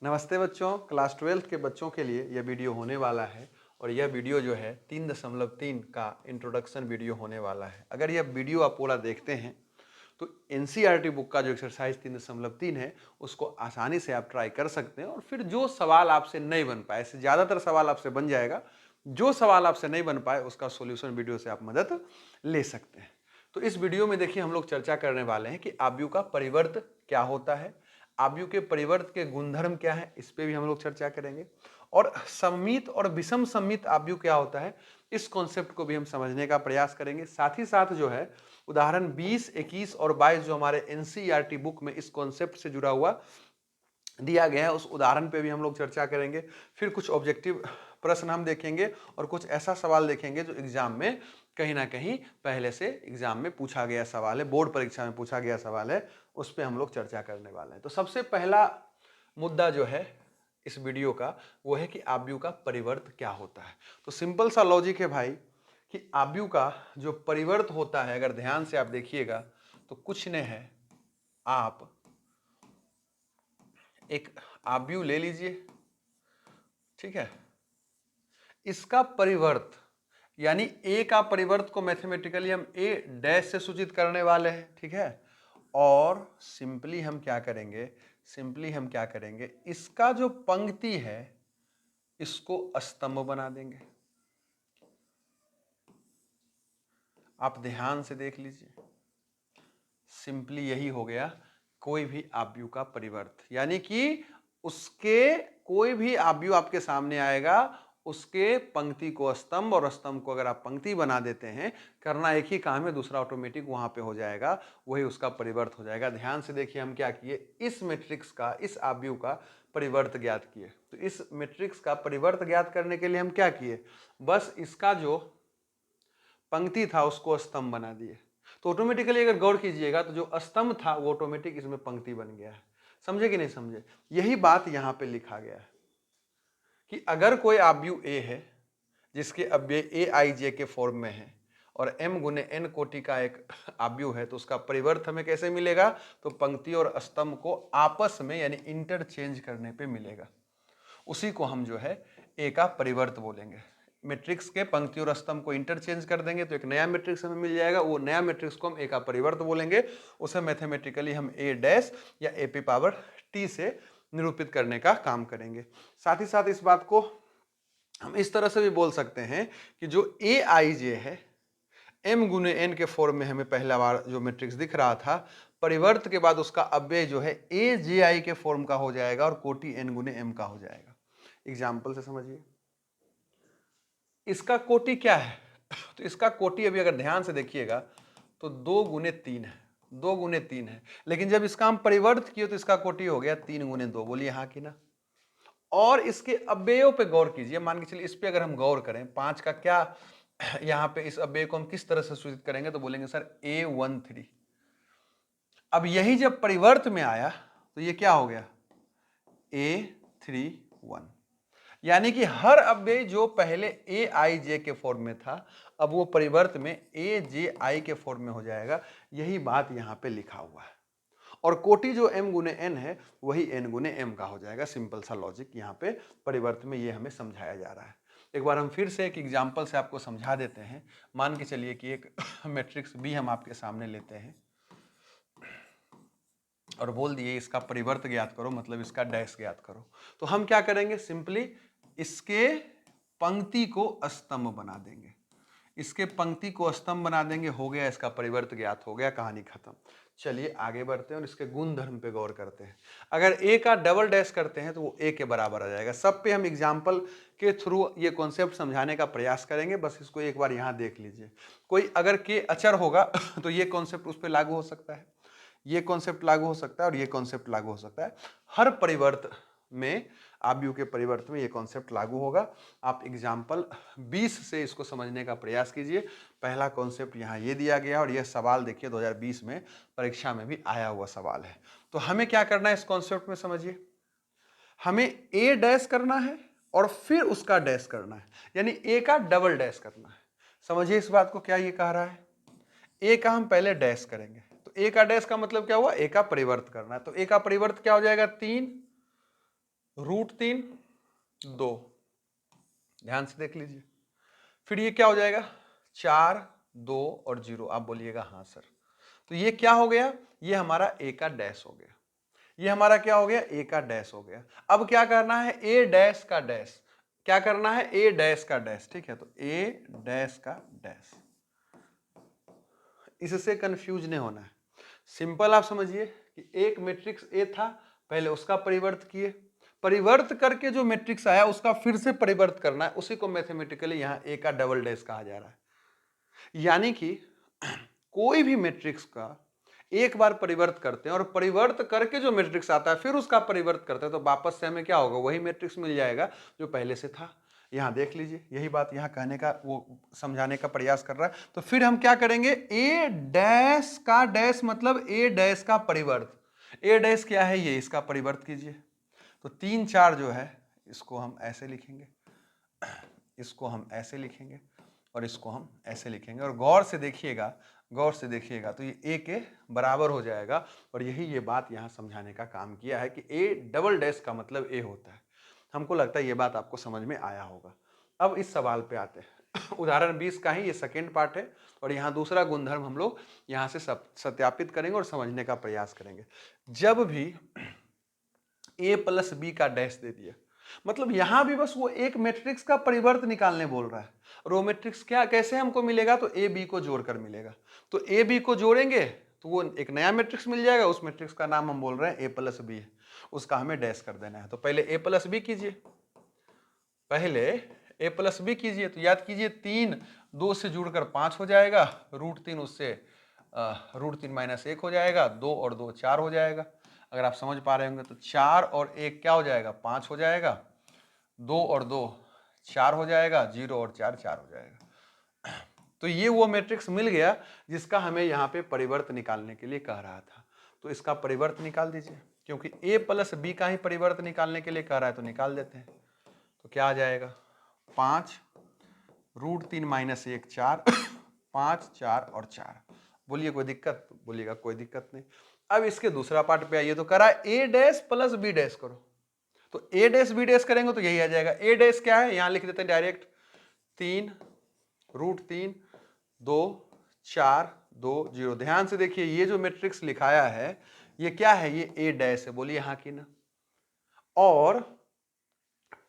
नमस्ते बच्चों, क्लास 12 के बच्चों के लिए यह वीडियो होने वाला है और यह वीडियो जो है 3.3 का इंट्रोडक्शन वीडियो होने वाला है। अगर यह वीडियो आप पूरा देखते हैं तो एनसीईआरटी बुक का जो एक्सरसाइज 3.3 है उसको आसानी से आप ट्राई कर सकते हैं और फिर जो सवाल आपसे नहीं बन पाए, इससे ज़्यादातर सवाल आपसे बन जाएगा, जो सवाल आपसे नहीं बन पाए उसका सॉल्यूशन वीडियो से आप मदद ले सकते हैं। तो इस वीडियो में देखिए हम लोग चर्चा करने वाले हैं कि आव्यूह का परिवर्त क्या होता है, आव्यूह के परिवर्त के गुणधर्म क्या है, इस पे भी हम लोग चर्चा करेंगे और सममित और विषम सममित आव्यूह क्या होता है, इस कॉन्सेप्ट को भी हम समझने का प्रयास करेंगे। साथ ही साथ जो है उदाहरण 20, 21 और 22 जो हमारे एनसीईआरटी बुक में इस कॉन्सेप्ट से जुड़ा हुआ दिया गया है उस उदाहरण पे भी हम लोग चर्चा करेंगे। फिर कुछ ऑब्जेक्टिव प्रश्न हम देखेंगे और कुछ ऐसा सवाल देखेंगे जो एग्जाम में कहीं ना कहीं पहले से एग्जाम में पूछा गया सवाल है, बोर्ड परीक्षा में पूछा गया सवाल है, उस पर हम लोग चर्चा करने वाले हैं। तो सबसे पहला मुद्दा जो है इस वीडियो का वो है कि आव्यूह का परिवर्त क्या होता है। तो सिंपल सा लॉजिक है भाई कि आव्यूह का जो परिवर्त होता है, अगर ध्यान से आप देखिएगा तो कुछ नहीं है, आप एक आव्यूह ले लीजिए, ठीक है, इसका परिवर्त यानी ए का परिवर्त को मैथमेटिकली हम ए डैश से सूचित करने वाले हैं, ठीक है, और सिंपली हम क्या करेंगे, इसका जो पंक्ति है इसको स्तंभ बना देंगे। आप ध्यान से देख लीजिए, सिंपली यही हो गया कोई भी आव्यूह का परिवर्त, यानी कि उसके कोई भी आव्यूह आपके सामने आएगा, उसके पंक्ति को स्तंभ और स्तंभ को अगर आप पंक्ति बना देते हैं, करना एक ही काम है, दूसरा ऑटोमेटिक वहां पे हो जाएगा, वही उसका परिवर्त हो जाएगा। ध्यान से देखिए हम क्या किए, इस मैट्रिक्स का, इस आव्यूह का परिवर्त ज्ञात किए। तो इस मैट्रिक्स का परिवर्त ज्ञात करने के लिए हम क्या किए, बस इसका जो पंक्ति था उसको स्तंभ बना दिए। तो ऑटोमेटिकली अगर गौर कीजिएगा तो जो स्तंभ था वो ऑटोमेटिक इसमें पंक्ति बन गया है। समझे कि नहीं समझे? यही बात यहां पे लिखा गया है कि अगर कोई आव्यूह ए है जिसके अव्यय ए आई जे के फॉर्म में है और m गुने n कोटि का एक आव्यूह है, तो उसका परिवर्त हमें कैसे मिलेगा, तो पंक्ति और स्तंभ को आपस में यानी इंटरचेंज करने पे मिलेगा। उसी को हम जो है ए का परिवर्त बोलेंगे। मैट्रिक्स के पंक्ति और स्तंभ को इंटरचेंज कर देंगे तो एक नया मैट्रिक्स हमें मिल जाएगा, वो नया मैट्रिक्स को हम ए का परिवर्त बोलेंगे। उसे मैथमेटिकली हम ए डैश या ए पी पावर टी से निरूपित करने का काम करेंगे। साथ ही साथ इस बात को हम इस तरह से भी बोल सकते हैं कि जो ए आई जे है, m गुने n के फॉर्म में हमें पहला बार जो मैट्रिक्स दिख रहा था, परिवर्त के बाद उसका अव्यय जो है ए जे आई के फॉर्म का हो जाएगा और कोटि n गुने m का हो जाएगा। एग्जाम्पल से समझिए, इसका कोटि क्या है, तो इसका कोटि अभी अगर ध्यान से देखिएगा तो 2 गुने 3 है, 2 गुने 3 है, लेकिन जब इसका हम परिवर्त किए तो इसका कोटि हो गया 3 गुने 2। बोलिए हाँ कि ना? और इसके अव्ययों पे गौर कीजिए, मान के चलिए इस पे अगर हम गौर करें, 5 का क्या यहाँ पे इस अव्यय को हम किस तरह से सूचित करेंगे, तो बोलेंगे सर A13। अब यही जब परिवर्त में आया तो ये क्या हो गया, A31, यानी कि हर अव्यय जो पहले ए आई जे के फॉर्म में था अब वो परिवर्त में ए जे आई के फॉर्म में हो जाएगा। यही बात यहां पे लिखा हुआ है और कोटि जो m गुने n है वही n गुने m का हो जाएगा। सिंपल सा लॉजिक यहाँ पे परिवर्त में ये हमें समझाया जा रहा है। एक बार हम फिर से एक एग्जाम्पल से आपको समझा देते हैं। मान के चलिए कि एक मैट्रिक्स बी हम आपके सामने लेते हैं और बोल दिए इसका परिवर्त ज्ञात करो, मतलब इसका डैश ज्ञात करो। तो हम क्या करेंगे, सिंपली इसके पंक्ति को स्तंभ बना देंगे, इसके पंक्ति को स्तंभ बना देंगे, हो गया इसका परिवर्त ज्ञात, हो गया, कहानी खत्म। चलिए आगे बढ़ते हैं और इसके गुण धर्म पे गौर करते हैं। अगर ए का डबल डैश करते हैं तो वो ए के बराबर आ जाएगा। सब पे हम एग्जाम्पल के थ्रू ये कॉन्सेप्ट समझाने का प्रयास करेंगे, बस इसको एक बार यहाँ देख लीजिए। कोई अगर के अचर होगा तो ये कॉन्सेप्ट उस पर लागू हो सकता है, ये कॉन्सेप्ट लागू हो सकता है और ये कॉन्सेप्ट लागू हो सकता है। हर परिवर्त में, आव्यूह के परिवर्त में ये कॉन्सेप्ट लागू होगा। आप एग्जाम्पल 20 से इसको समझने का प्रयास कीजिए। पहला कॉन्सेप्ट यहाँ ये दिया गया और यह सवाल देखिए 2020 में परीक्षा में भी आया हुआ सवाल है। तो हमें क्या करना है इस कॉन्सेप्ट में, समझिए, हमें ए डैश करना है और फिर उसका डैश करना है, यानी ए का डबल डैश करना है। समझिए इस बात को, क्या ये कह रहा है, ए का हम पहले डैश करेंगे, तो ए का डैश का मतलब क्या हुआ, ए का परिवर्त करना है। तो ए का परिवर्त क्या हो जाएगा, 3 √3 2, ध्यान से देख लीजिए। फिर ये क्या हो जाएगा 4 2 और 0, आप बोलिएगा हाँ सर। तो ये क्या हो गया, ये हमारा ए का डैश हो गया, ये हमारा क्या हो गया ए का डैश हो गया। अब क्या करना है ए डैश का डैश, क्या करना है ए डैश का डैश, ठीक है। तो ए डैश का डैश, इससे कंफ्यूज नहीं होना है, सिंपल आप समझिए कि एक मैट्रिक्स ए था, पहले उसका परिवर्त किए, परिवर्त करके जो मैट्रिक्स आया उसका फिर से परिवर्त करना है, उसी को मैथमेटिकली यहां ए का डबल डैश कहा जा रहा है। यानी कि कोई भी मैट्रिक्स का एक बार परिवर्त करते हैं और परिवर्त करके जो मैट्रिक्स आता है फिर उसका परिवर्त करते हैं, तो वापस से हमें क्या होगा, वही मैट्रिक्स मिल जाएगा जो पहले से था। यहां देख लीजिए, यही बात यहां कहने का, वो समझाने का प्रयास कर रहा है। तो फिर हम क्या करेंगे, ए डैश का डैश मतलब ए डैश का परिवर्त, ए डैश क्या है, ये इसका परिवर्त कीजिए। तो 3 4 जो है इसको हम ऐसे लिखेंगे, इसको हम ऐसे लिखेंगे और इसको हम ऐसे लिखेंगे, और गौर से देखिएगा, गौर से देखिएगा तो ये ए के बराबर हो जाएगा। और यही ये बात यहाँ समझाने का काम किया है कि ए डबल डैश का मतलब ए होता है। हमको लगता है ये बात आपको समझ में आया होगा। अब इस सवाल पे आते हैं उदाहरण 20 का ही ये सेकेंड पार्ट है, और यहाँ दूसरा गुणधर्म हम लोग यहाँ से सत्यापित करेंगे और समझने का प्रयास करेंगे। जब भी ए प्लस बी का डैश दे दिया, मतलब यहां भी बस वो एक मैट्रिक्स का परिवर्त निकालने बोल रहा है, और वो मैट्रिक्स क्या कैसे हमको मिलेगा, तो ए बी को जोड़कर मिलेगा। तो ए बी को जोड़ेंगे तो वो एक नया मैट्रिक्स मिल जाएगा, उस मैट्रिक्स का नाम हम बोल रहे हैं ए प्लस बी है, उसका हमें डैश कर देना है। तो पहले ए प्लस बी कीजिए, पहले ए प्लस बी कीजिए। तो याद कीजिए 3 2 से जुड़कर 5 हो जाएगा, √3 उससे √3 - 1 हो जाएगा, 2 और 2 4 हो जाएगा। अगर आप समझ पा रहे होंगे तो 4 और 1 क्या हो जाएगा, 5 हो जाएगा, 2 और 2 4 हो जाएगा, 0 और 4 4 हो जाएगा। तो ये वो मैट्रिक्स मिल गया जिसका हमें यहाँ पे परिवर्त निकालने के लिए कह रहा था। तो इसका परिवर्त निकाल दीजिए, क्योंकि a प्लस बी का ही परिवर्त निकालने के लिए कह रहा है, तो निकाल देते हैं। तो क्या आ जाएगा 5 √3 - 1 4 5 4 और 4। बोलिए कोई दिक्कत, बोलिएगा कोई दिक्कत नहीं। अब इसके दूसरा पार्ट पे आइए, तो करा ए डैश प्लस बी डैश करो, तो ए डैश बी डैश करेंगे तो यही आ जाएगा। ए डैश क्या है, यहां लिख देते हैं डायरेक्ट, 3 √3 2 4 2 0। ध्यान से देखिए, ये जो मैट्रिक्स लिखाया है ये क्या है, ये ए डैश है, बोलिए हाँ कि ना, और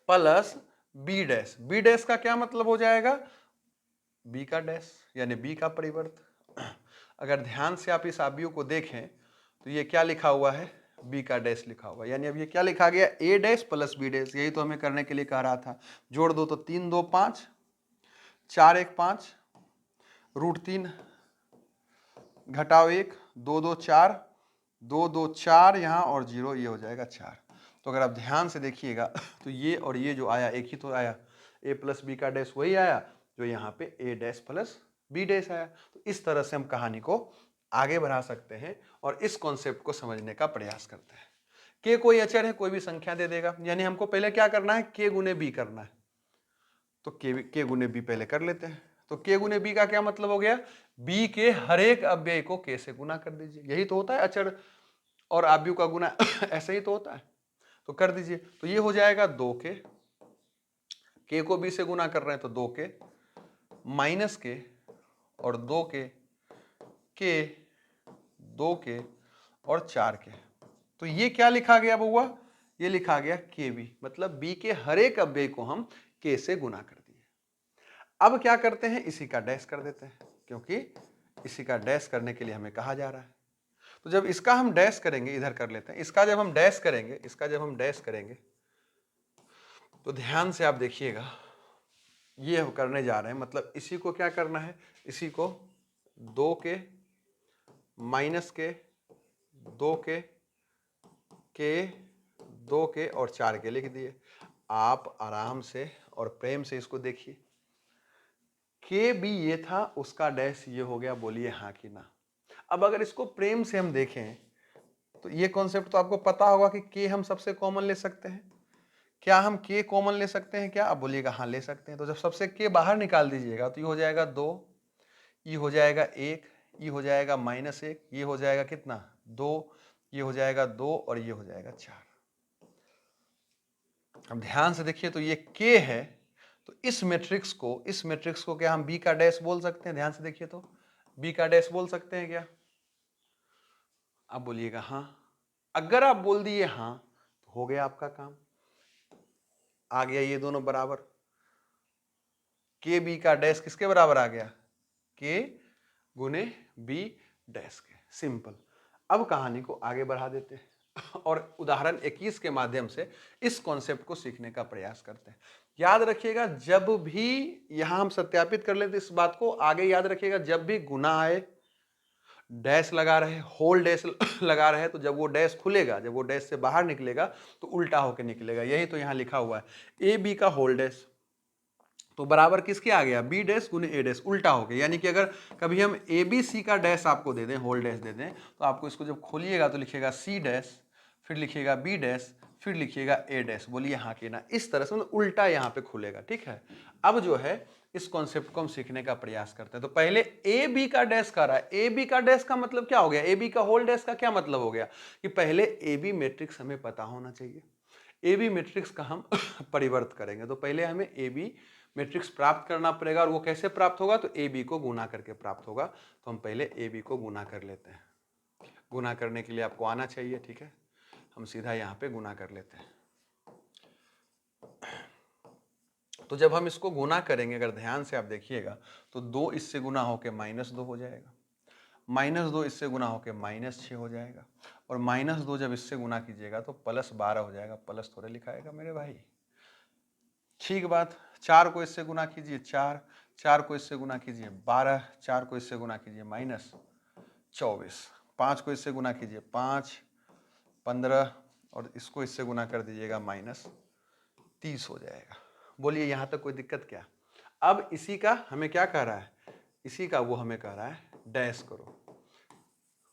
plus B dash, B dash का क्या मतलब हो जाएगा, बी का डैश यानी बी का परिवर्त। अगर ध्यान से आप इस आव्यूह को देखें तो ये क्या लिखा हुआ है, बी का डैश लिखा हुआ है, यानी अब ये क्या लिखा गया, ए डैश प्लस बी डैश। यही तो हमें करने के लिए कह रहा था। जोड़ दो तो 3 2 5 4 1 5 √3 घटाओ 1 2 2 4 2 2 4 यहाँ और 0, ये हो जाएगा 4। तो अगर आप ध्यान से देखिएगा तो ये और ये जो आया एक ही तो आया, ए प्लस बी का डैश वही आया जो यहाँ पे ए डैश प्लस बी डैश आया। तो इस तरह से हम कहानी को आगे बढ़ा सकते हैं और इस कॉन्सेप्ट को समझने का प्रयास करते हैं। के कोई अचर है, कोई भी संख्या दे देगा, यानी हमको पहले क्या करना है, के गुने बी करना है। तो के गुने बी पहले कर लेते हैं। तो के गुने बी का क्या मतलब हो गया, बी के हर एक अव्यय को के से गुना कर दीजिए। यही तो होता है अचर और आव्यूह का गुना ऐसे ही तो होता है। तो कर दीजिए, तो ये हो जाएगा 2 के को बी से गुना कर रहे हैं तो 2 के माइनस के और 2 के 2 के और 4 के। तो ये क्या लिखा गया बउआ, ये लिखा गया के बी, मतलब बी के हर एक अव्यय को हम के से गुना कर दिए। अब क्या करते हैं, इसी का डैश कर देते हैं, क्योंकि इसी का डैश करने के लिए हमें कहा जा रहा है। तो जब इसका हम डैश करेंगे, इधर कर लेते हैं, इसका जब हम डैश करेंगे, इसका जब हम डैश करेंगे तो ध्यान से आप देखिएगा, ये हम करने जा रहे हैं, मतलब इसी को क्या करना है, इसी को 2 के माइनस के 2 के 2 के और 4 के लिख दिए। आप आराम से और प्रेम से इसको देखिए, के बी ये था, उसका डैश ये हो गया, बोलिए हाँ कि ना। अब अगर इसको प्रेम से हम देखें तो ये कॉन्सेप्ट तो आपको पता होगा कि के हम सबसे कॉमन ले सकते हैं। क्या हम के कॉमन ले सकते हैं क्या, आप बोलिएगा हाँ ले सकते हैं। तो जब सबसे के बाहर निकाल दीजिएगा तो ये हो जाएगा 2, ये हो जाएगा 1, ये हो जाएगा -1, ये हो जाएगा कितना 2, ये हो जाएगा 2 और ये हो जाएगा 4। अब ध्यान से देखिए, तो ये k है, तो इस मैट्रिक्स को क्या हम b का डैश बोल सकते हैं? ध्यान से देखिए, तो b का डैश बोल सकते हैं क्या? आप बोलिएगा हाँ। अगर आप बोल दिए हाँ तो हो गया आपका काम, आ गया ये दोनों बराबर। के बी का डैश किसके बराबर आ गया? के गुने बी डैश के। सिंपल। अब कहानी को आगे बढ़ा देते हैं और उदाहरण 21 के माध्यम से इस कॉन्सेप्ट को सीखने का प्रयास करते हैं। याद रखिएगा, जब भी यहां हम सत्यापित कर लेते इस बात को, आगे याद रखिएगा, जब भी गुना आए, डैश लगा रहे, होल डैश लगा रहे, तो जब वो डैश खुलेगा, जब वो डैश से बाहर निकलेगा तो उल्टा होकर निकलेगा। यही तो यहां लिखा हुआ है, ए बी का होल डैश तो बराबर किसके आ गया? बी डैश गुने ए डैश, उल्टा हो गया। यानी कि अगर कभी हम ए बी सी का डैश आपको दे दें, होल डैश दे दें, तो आपको इसको जब खोलिएगा तो लिखिएगा सी डैश, फिर लिखिएगा बी डैश, फिर लिखिएगा ए डैश। बोलिए हाँ कि ना? इस तरह से मतलब उल्टा यहाँ पे खुलेगा। ठीक है, अब जो है इस कॉन्सेप्ट को हम सीखने का प्रयास करते हैं। तो पहले ए बी का डैश कर रहा है, ए बी का डैश का मतलब क्या हो गया? ए बी का होल डैश का क्या मतलब हो गया? कि पहले ए बी मैट्रिक्स हमें पता होना चाहिए। ए बी मैट्रिक्स का हम परिवर्त करेंगे, तो पहले हमें ए बी मैट्रिक्स प्राप्त करना पड़ेगा। और वो कैसे प्राप्त होगा? तो ए बी को गुना करके प्राप्त होगा। तो हम पहले ए बी को गुना कर लेते हैं। गुना करने के लिए आपको आना चाहिए। ठीक है, हम सीधा यहाँ पे गुना कर लेते हैं। तो जब हम इसको गुना करेंगे, अगर ध्यान से आप देखिएगा, तो 2 इससे गुना होकर -2 हो जाएगा, -2 इससे गुना होकर -6 हो जाएगा, और -2 जब इससे गुना कीजिएगा तो +12 हो जाएगा। प्लस थोड़े लिखाएगा मेरे भाई, ठीक बात। 4 को इससे गुना कीजिए 4, 4 को इससे गुना कीजिए 12, 4 को इससे गुना कीजिए -24, 5 को इससे गुना कीजिए 5, 15, और इसको इससे गुना कर दीजिएगा -30 हो जाएगा। बोलिए यहाँ तक कोई दिक्कत क्या? अब इसी का हमें क्या कह रहा है? इसी का वो हमें कह रहा है डैश करो,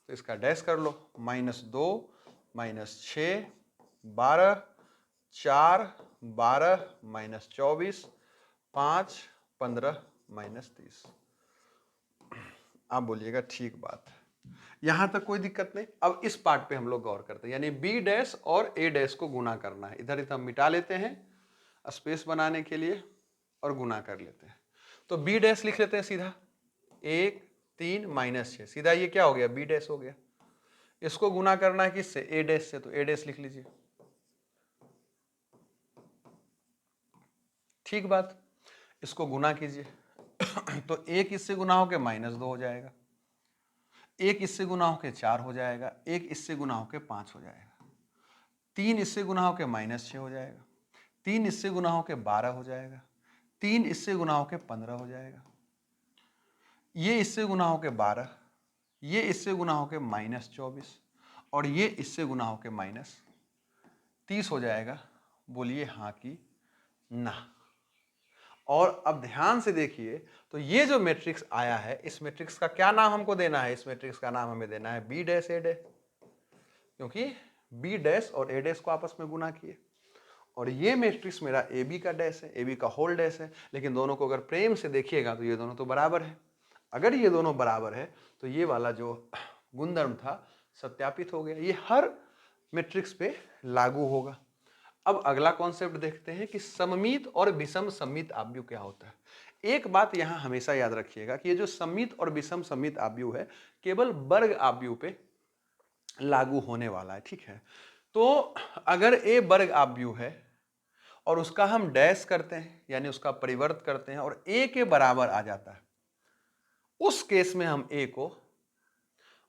तो इसका डैश कर लो। -2, -6, 12, 4, 12, -24, 5, 15, -30। आप बोलिएगा ठीक बात, यहां तक कोई दिक्कत नहीं। अब इस पार्ट पे हम लोग गौर करते हैं, यानी बी डैश और ए डैश को गुना करना है। इधर हम मिटा लेते हैं स्पेस बनाने के लिए और गुना कर लेते हैं। तो बी डैश लिख लेते हैं सीधा, 1, 3, -6, सीधा ये क्या हो गया? बी डैश हो गया। इसको गुना करना है किससे? ए डैश से, तो ए डैश लिख लीजिए। ठीक बात, इसको गुना कीजिए तो 1 इससे गुना होकर -2 हो जाएगा, 1 इससे गुना होकर 4 हो जाएगा, 1 इससे गुना होकर 5 हो जाएगा, 3 इससे गुना होकर -6 हो जाएगा, 3 इससे गुना होकर 12 हो जाएगा, 3 इससे गुना होकर 15 हो जाएगा, ये इससे गुना होकर 12, ये इससे गुना होकर -24, और ये इससे गुना होकर -30 हो जाएगा। बोलिए हाँ कि ना? और अब ध्यान से देखिए, तो ये जो मैट्रिक्स आया है, इस मैट्रिक्स का क्या नाम हमको देना है? इस मैट्रिक्स का नाम हमें देना है बी डैश ए डैश, क्योंकि बी डैश और ए डैश को आपस में गुना किए। और ये मैट्रिक्स मेरा ए बी का डैश है, ए बी का होल डैश है, लेकिन दोनों को अगर प्रेम से देखिएगा तो ये दोनों तो बराबर है। अगर ये दोनों बराबर है तो ये वाला जो गुणधर्म था सत्यापित हो गया। ये हर मैट्रिक्स पे लागू होगा। अब अगला कॉन्सेप्ट देखते हैं कि सममित और विषम सममित आव्यूह क्या होता है। एक बात यहां हमेशा याद रखिएगा कि ये जो सममित और विषम सममित आव्यूह है, केवल वर्ग आव्यूह पे लागू होने वाला है। ठीक है, तो अगर ए वर्ग आव्यूह है और उसका हम डैश करते हैं, यानी उसका परिवर्त करते हैं, और ए के बराबर आ जाता है, उस केस में हम ए को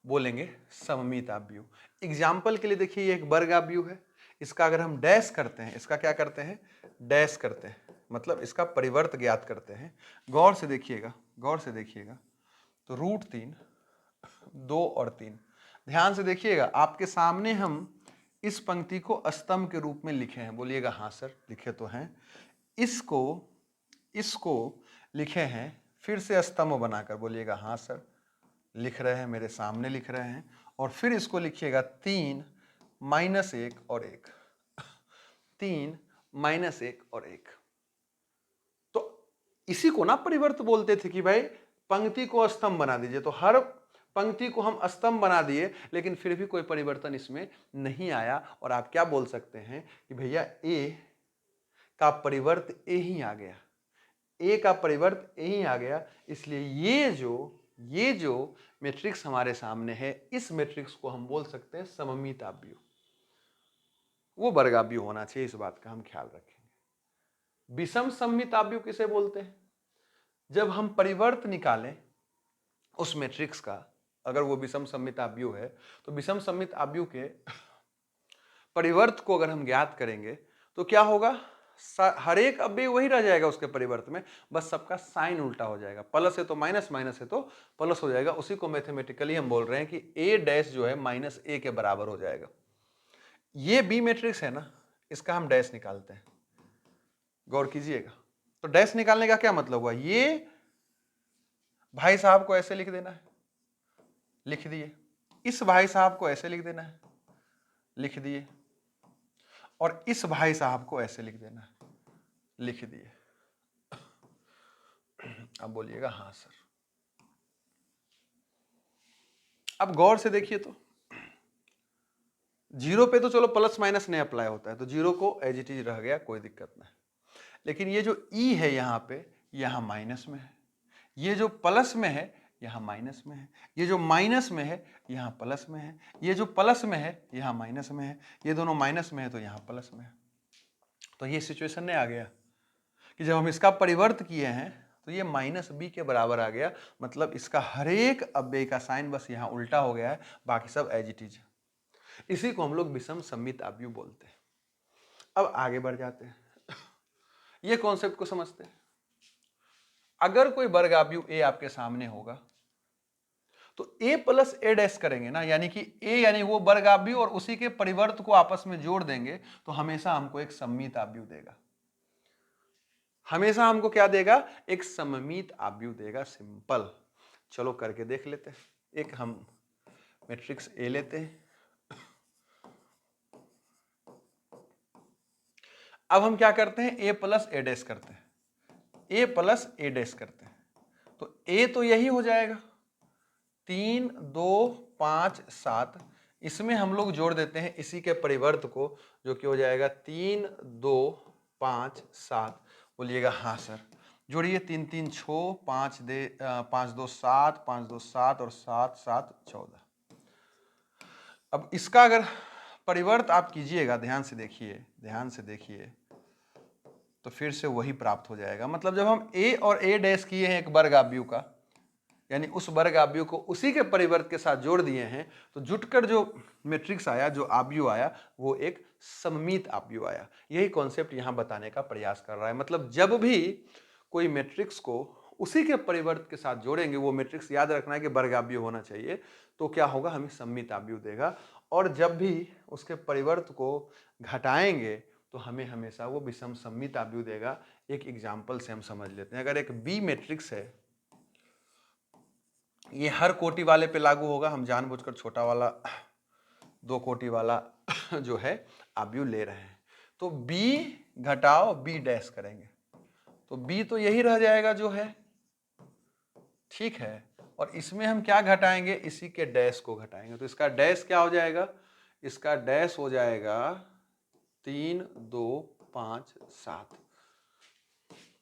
बोलेंगे सममित आव्यूह। एग्जाम्पल के लिए देखिए, ये एक वर्ग आव्यूह है, इसका अगर हम डैश करते हैं, इसका क्या करते हैं? डैश करते हैं, मतलब इसका परिवर्त ज्ञात करते हैं। गौर से देखिएगा, गौर से देखिएगा, तो √3, 2 और 3, ध्यान से देखिएगा, आपके सामने हम इस पंक्ति को स्तंभ के रूप में लिखे हैं। बोलिएगा हाँ सर, लिखे तो हैं। इसको इसको लिखे हैं फिर से स्तंभ बनाकर। बोलिएगा हाँ सर, लिख रहे हैं, मेरे सामने लिख रहे हैं। और फिर इसको लिखिएगा 3, -1 और 1, 3, -1 और 1। तो इसी को ना परिवर्त बोलते थे कि भाई पंक्ति को स्तंभ बना दीजिए। तो हर पंक्ति को हम स्तंभ बना दिए, लेकिन फिर भी कोई परिवर्तन इसमें नहीं आया। और आप क्या बोल सकते हैं कि भैया ए का परिवर्त ए ही आ गया, ए का परिवर्त ए ही आ गया। इसलिए ये जो मैट्रिक्स हमारे सामने है, इस मैट्रिक्स को हम बोल सकते हैं सममित आव्यूह। वो वर्गाव्यूह होना चाहिए, इस बात का हम ख्याल रखेंगे। विषम सममित आव्यूह किसे बोलते हैं? जब हम परिवर्त निकालें उस मैट्रिक्स का, अगर वो विषम सममित आव्यूह है, तो विषम सममित आव्यूह के परिवर्त को अगर हम ज्ञात करेंगे तो क्या होगा, हर एक अव्यय वही रह जाएगा उसके परिवर्त में, बस सबका साइन उल्टा हो जाएगा। प्लस है तो माइनस, माइनस है तो प्लस हो जाएगा। उसी को मैथमेटिकली हम बोल रहे हैं कि ए डैश जो है माइनस ए के बराबर हो जाएगा। ये बी मैट्रिक्स है ना, इसका हम डैश निकालते हैं, गौर कीजिएगा। तो डैश निकालने का क्या मतलब हुआ, ये भाई साहब को ऐसे लिख देना है, लिख दिए। इस भाई साहब को ऐसे लिख देना है, लिख दिए। और इस भाई साहब को ऐसे लिख देना है, लिख दिए। अब बोलिएगा हाँ सर। अब गौर से देखिए तो जीरो पे तो चलो प्लस माइनस नहीं अप्लाई होता है, तो जीरो को एज इट इज रह गया, कोई दिक्कत नहीं। लेकिन ये जो ई है यहाँ पे, यहाँ माइनस में है, ये जो प्लस में है यहाँ माइनस में है, ये जो माइनस में है यहाँ प्लस में है, ये जो प्लस में है यहाँ माइनस में है, ये दोनों माइनस में है तो यहाँ प्लस में है। तो ये सिचुएशन नहीं आ गया कि जब हम इसका परिवर्त किए हैं तो ये माइनस बी के बराबर आ गया, मतलब इसका हर एक अव्यय का साइन बस यहाँ उल्टा हो गया है, बाकी सब एज इट इज है। इसी को हम लोग विषम सममित आव्यूह बोलते हैं। अब आगे बढ़ जाते हैं, ये कॉन्सेप्ट को समझते हैं। अगर कोई वर्गाव्यूह ए आपके सामने होगा तो a प्लस ए डैश करेंगे ना, यानी कि a यानी वो वर्गाव्यूह और उसी के परिवर्त को आपस में जोड़ देंगे तो हमेशा हमको एक सममित आव्यूह देगा। हमेशा हमको क्या देगा, एक सममित आव्यूह देगा, सिंपल। चलो करके देख लेते हैं। एक हम मैट्रिक्स ए लेते हैं। अब हम क्या करते हैं, a प्लस ए डैश करते हैं, a प्लस ए डैश करते हैं। तो a तो यही हो जाएगा 3 2 5 7, इसमें हम लोग जोड़ देते हैं इसी के परिवर्त को, जो कि हो जाएगा 3 2 5 7। बोलिएगा हाँ सर। जोड़िए 3 3 6, 5 2 7, 5 2 7 और 7 7 14। अब इसका अगर परिवर्त आप कीजिएगा, ध्यान से देखिए, ध्यान से देखिए, तो फिर से वही प्राप्त हो जाएगा। मतलब जब हम a और a डैश किए हैं एक वर्गाव्यूह का, यानी उस वर्गाव्यूह को उसी के परिवर्त के साथ जोड़ दिए हैं, तो जुटकर जो मैट्रिक्स आया, जो आव्यूह आया, वो एक सममित आव्यूह आया। यही कॉन्सेप्ट यहां बताने का प्रयास कर रहा है। मतलब जब भी कोई मैट्रिक्स को उसी के परिवर्त के साथ जोड़ेंगे, वो मैट्रिक्स याद रखना है कि वर्गाव्यूह होना चाहिए, तो क्या होगा, हमें सममित आव्यूह देगा। और जब भी उसके परिवर्त को घटाएंगे तो हमें हमेशा वो विषम सममित आव्यूह देगा। एक एग्जाम्पल से हम समझ लेते हैं। अगर एक बी मैट्रिक्स है, ये हर कोटि वाले पे लागू होगा, हम जानबूझकर छोटा वाला 2 कोटि वाला जो है आव्यूह ले रहे हैं। तो b घटाओ b डैश करेंगे तो b तो यही रह जाएगा जो है, ठीक है। और इसमें हम क्या घटाएंगे, इसी के डैश को घटाएंगे। तो इसका डैश क्या हो जाएगा, इसका डैश हो जाएगा 3 2 5 7।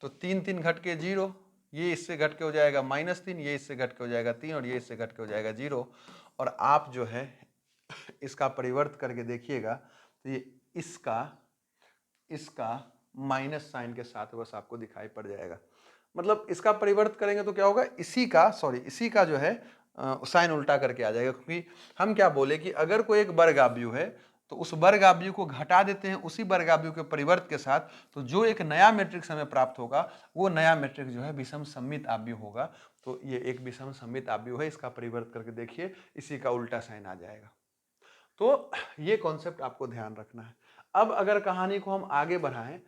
तो 3 3 घट के 0, ये इससे घट के हो जाएगा -3, ये इससे घट के हो जाएगा 3 और ये इससे घट के हो जाएगा 0। और आप जो है इसका परिवर्त करके देखिएगा तो ये इसका माइनस साइन के साथ बस आपको दिखाई पड़ जाएगा। मतलब इसका परिवर्त करेंगे तो क्या होगा, इसी का जो है साइन उल्टा करके आ जाएगा। क्योंकि हम क्या बोले कि अगर कोई एक वर्गाव्यूह है तो उस वर्गाव्यूह को घटा देते हैं उसी वर्गाव्यूह के परिवर्त के साथ, तो जो एक नया मैट्रिक्स हमें प्राप्त होगा वो नया मैट्रिक्स जो है विषम सममित आव्यूह होगा। तो ये एक विषम सममित आव्यूह है, इसका परिवर्त करके देखिए, इसी का उल्टा साइन आ जाएगा। तो ये कॉन्सेप्ट आपको ध्यान रखना है। अब अगर कहानी को हम आगे बढ़ाएं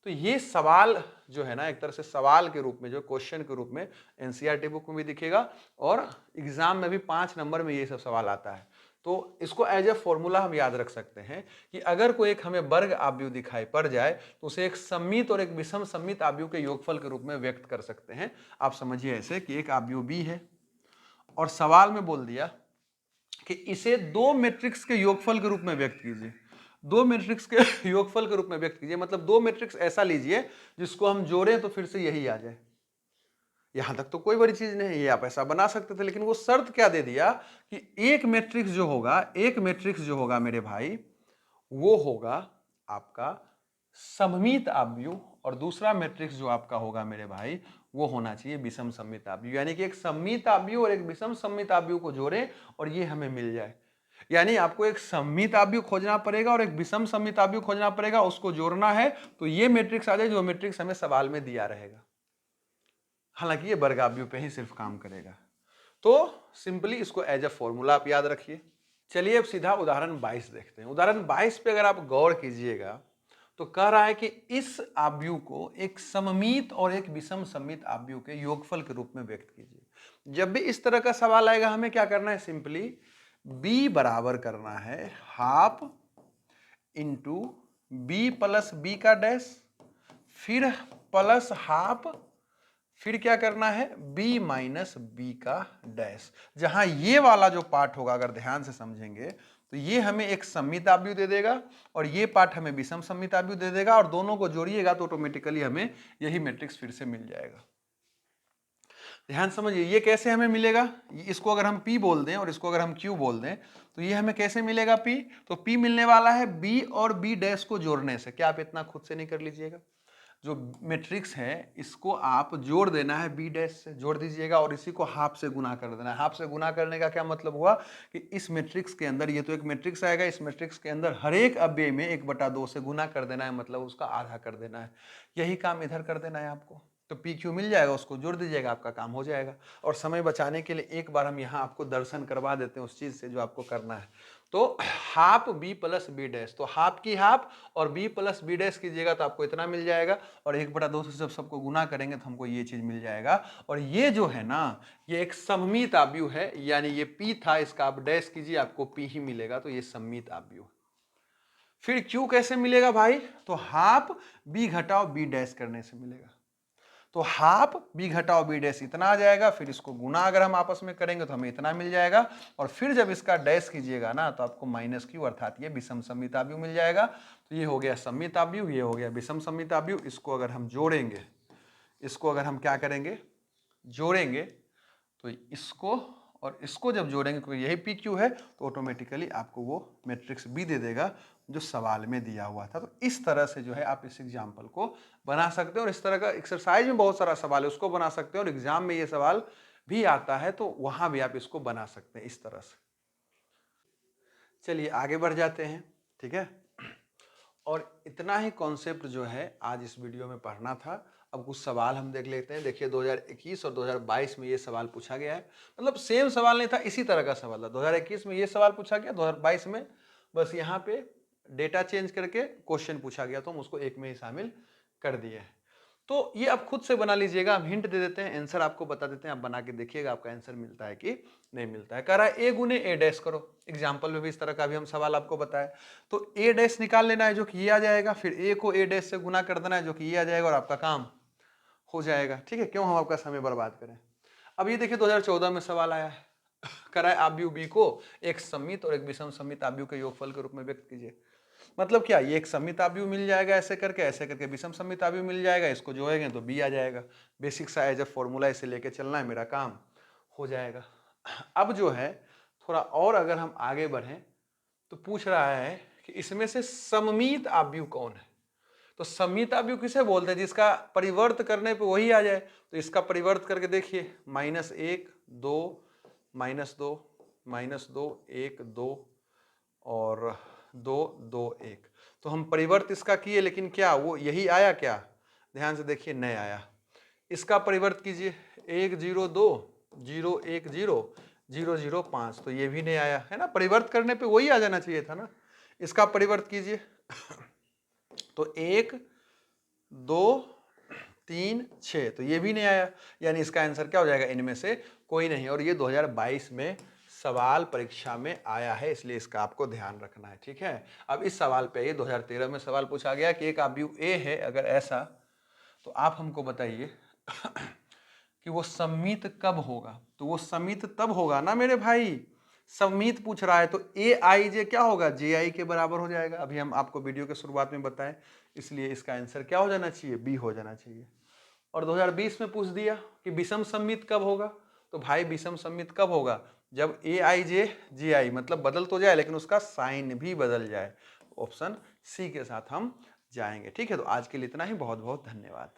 तो ये सवाल जो है ना, एक तरह से सवाल के रूप में, जो क्वेश्चन के रूप में एनसीईआरटी बुक में भी दिखेगा और एग्जाम में भी 5 नंबर में ये सब सवाल आता है। तो इसको एज ए फॉर्मूला हम याद रख सकते हैं कि अगर कोई एक हमें वर्ग आव्यूह दिखाई पड़ जाए तो उसे एक सममित और एक विषम सममित आव्यूह के योगफल के रूप में व्यक्त कर सकते हैं। आप समझिए ऐसे कि एक आव्यूह बी है और सवाल में बोल दिया कि इसे 2 मैट्रिक्स के योगफल के रूप में व्यक्त कीजिए। दो मैट्रिक्स के योगफल के रूप में व्यक्त कीजिए, मतलब दो मैट्रिक्स ऐसा लीजिए जिसको हम जोड़ें तो फिर से यही आ जाए। यहां तक तो कोई बड़ी चीज नहीं है, ये आप ऐसा बना सकते थे, लेकिन वो शर्त क्या दे दिया कि एक मैट्रिक्स जो होगा मेरे भाई, वो होगा आपका सममित आव्यूह, और दूसरा मैट्रिक्स जो आपका होगा मेरे भाई वो होना चाहिए विषम सममित आव्यूह। यानी कि एक सममित आव्यूह और एक विषम सममित आव्यूह को जोड़ें और ये हमें मिल जाए। यानी आपको एक सममित आव्यूह खोजना पड़ेगा और एक विषम सममित आव्यूह खोजना पड़ेगा, उसको जोड़ना है तो ये मैट्रिक्स आ जाए जो मैट्रिक्स हमें सवाल में दिया रहेगा। हालांकि ये वर्गाव्यूह पे ही सिर्फ काम करेगा। तो सिंपली इसको एज अ फॉर्मूला आप याद रखिए। चलिए अब सीधा उदाहरण 22 देखते हैं। उदाहरण 22 पे अगर आप गौर कीजिएगा तो कह रहा है कि इस आव्यूह को एक सममित और एक विषम सममित आव्यूह के योगफल के रूप में व्यक्त कीजिए। जब भी इस तरह का सवाल आएगा हमें क्या करना है, सिंपली b बराबर करना है half into B plus B का डैश, फिर प्लस हाफ, फिर क्या करना है b माइनस बी का डैश। जहां ये वाला जो पार्ट होगा अगर ध्यान से समझेंगे तो ये हमें एक सममित आव्यूह दे देगा और ये पार्ट हमें विषम सममित आव्यूह दे देगा, और दोनों को जोड़िएगा तो ऑटोमेटिकली हमें यही मैट्रिक्स फिर से मिल जाएगा। ध्यान समझिए ये कैसे हमें मिलेगा, इसको अगर हम P बोल दें और इसको अगर हम Q बोल दें तो ये हमें कैसे मिलेगा P, तो P मिलने वाला है B और B डैश को जोड़ने से। क्या आप इतना खुद से नहीं कर लीजिएगा, जो मैट्रिक्स है इसको आप जोड़ देना है B डैश से, जोड़ दीजिएगा और इसी को हाफ से गुना कर देना है। हाफ से गुना करने का क्या मतलब हुआ कि इस मैट्रिक्स के अंदर, ये तो एक मैट्रिक्स आएगा, इस मैट्रिक्स के अंदर हर एक अव्यय में 1/2 से गुना कर देना है, मतलब उसका आधा कर देना है। यही काम इधर कर देना है आपको, तो PQ मिल जाएगा, उसको जोड़ दीजिएगा, आपका काम हो जाएगा। और समय बचाने के लिए एक बार हम यहाँ आपको दर्शन करवा देते हैं उस चीज से जो आपको करना है। तो half b plus B dash, तो हाफ की हाफ और b प्लस बी डैश कीजिएगा तो आपको इतना मिल जाएगा, और 1/2 से जब सबको गुना करेंगे तो हमको ये चीज मिल जाएगा। और ये जो है ना ये एक सममित आव्यूह है, यानी ये p था, इसका आप डैश कीजिए आपको p ही मिलेगा, तो ये सममित आव्यूह। फिर q कैसे मिलेगा भाई, तो हाफ b घटाओ b डैश करने से मिलेगा। तो हाफ b घटाओ b डैश इतना आ जाएगा, फिर इसको गुना अगर हम आपस में करेंगे तो हमें इतना मिल जाएगा, और फिर जब इसका डैश कीजिएगा ना तो आपको माइनस q अर्थात ये विषम सममित आव्यूह मिल जाएगा। तो ये हो गया सममित आव्यूह, ये हो गया विषम सममित आव्यूह। इसको अगर हम जोड़ेंगे, इसको अगर हम क्या करेंगे जोड़ेंगे, तो इसको और इसको जब जोड़ेंगे क्योंकि यही PQ है तो ऑटोमेटिकली आपको वो मैट्रिक्स B दे देगा जो सवाल में दिया हुआ था। तो इस तरह से जो है आप इस एग्जाम्पल को बना सकते हैं, और इस तरह का एक्सरसाइज में बहुत सारा सवाल है उसको बना सकते हैं, और एग्जाम में ये सवाल भी आता है तो वहां भी आप इसको बना सकते हैं इस तरह से। चलिए आगे बढ़ जाते हैं, ठीक है। और इतना ही कॉन्सेप्ट जो है आज इस वीडियो में पढ़ना था। अब कुछ सवाल हम देख लेते हैं। देखिए 2021 और 2022 में ये सवाल पूछा गया है, मतलब सेम सवाल नहीं था, इसी तरह का सवाल था। 2021 में ये सवाल पूछा गया, 2022 में बस यहाँ पे डेटा चेंज करके क्वेश्चन पूछा गया, तो हम उसको एक में ही शामिल कर दिए हैं। तो ये आप खुद से बना लीजिएगा, हम हिंट दे देते हैं, आंसर आपको बता देते हैं, आप बना के देखिएगा आपका आंसर मिलता है कि नहीं मिलता है। कह रहा है ए गुने ए डैश करो, एग्जाम्पल में भी इस तरह का भी हम सवाल आपको बताया। तो ए डैश निकाल लेना है जो कि ये आ जाएगा, फिर ए को ए डैश से गुना कर देना है जो कि ये आ जाएगा, और आपका काम हो जाएगा। ठीक है, क्यों हम आपका समय बर्बाद करें। अब ये देखिए 2014 में सवाल आया है, कह रहा है आव्यूह बी को एक सममित और एक विषम सममित आव्यूह के योगफल के रूप में व्यक्त कीजिए। मतलब क्या, ये एक सममित आव्यूह मिल जाएगा ऐसे करके विषम सममित आव्यूह मिल जाएगा, इसको जोड़ेंगे तो बी आ जाएगा। बेसिक सा एज ए फॉर्मूला इसे लेके चलना है, मेरा काम हो जाएगा। अब जो है थोड़ा और अगर हम आगे बढ़ें तो पूछ रहा है कि इसमें से सममित आव्यूह कौन है। तो सममित आव्यूह किसे बोलते हैं, जिसका परिवर्त करने पे वही आ जाए। तो इसका परिवर्त करके देखिए, -1 2 -2 -2 1 2 और 2 2 1। तो हम परिवर्त इसका किए, लेकिन क्या वो यही आया क्या, ध्यान से देखिए नहीं आया। इसका परिवर्त कीजिए 1 0 2 0 1 0 0 0 5, तो ये भी नहीं आया है ना, परिवर्त करने पे वही आ जाना चाहिए था ना। इसका परिवर्त कीजिए तो 1 2 3 6, तो ये भी नहीं आया, यानी इसका आंसर क्या हो जाएगा, इनमें से कोई नहीं। और ये 2022 में सवाल परीक्षा में आया है, इसलिए इसका आपको ध्यान रखना है। ठीक है, अब इस सवाल पे ये 2013 में सवाल पूछा गया कि एक आव्यूह ए है, अगर ऐसा तो आप हमको बताइए कि वो सममित कब होगा। तो वो सममित तब होगा ना मेरे भाई, सममित पूछ रहा है तो ए आई जे क्या होगा, जे आई के बराबर हो जाएगा। अभी हम आपको वीडियो के शुरुआत में बताएं, इसलिए इसका आंसर क्या हो जाना चाहिए, बी हो जाना चाहिए। और 2020 में पूछ दिया कि विषम सममित कब होगा, तो भाई विषम सममित कब होगा, जब ए आई जे जे आई मतलब बदल तो जाए लेकिन उसका साइन भी बदल जाए। ऑप्शन सी के साथ हम जाएंगे। ठीक है, तो आज के लिए इतना ही, बहुत बहुत धन्यवाद।